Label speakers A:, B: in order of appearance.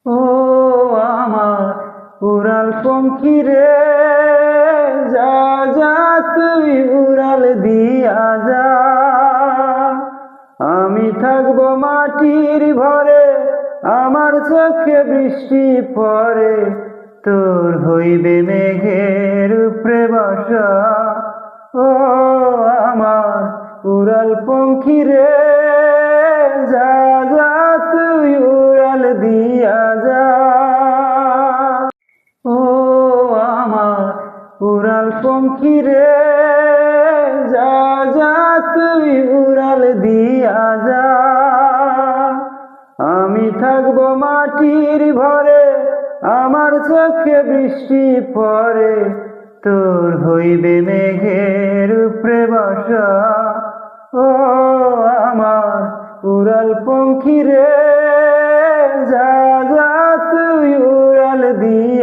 A: ও আমার উড়াল পঙ্খী রে, যা যা তুই উড়াল দিয়া যা। আমি থাকবো মাটির ঘরে, আমার চোখে বৃষ্টি পড়ে, তোর হইবে মেঘের উপরে বাসা। ও আমার উড়াল পঙ্খী রে, যা যা তুই উড়াল দিয়া যা। ও আমার উড়াল পঙ্খী রে, যা যা তুই উড়াল দিয়া যা। আমি থাকবো মাটির ঘরে, আমার চোখে বৃষ্টি পড়ে, তোর হইবে মেঘের উপরে বাসা। ও আমার উড়াল পঙ্খী রে, যা যা তুই উড়াল দিয়া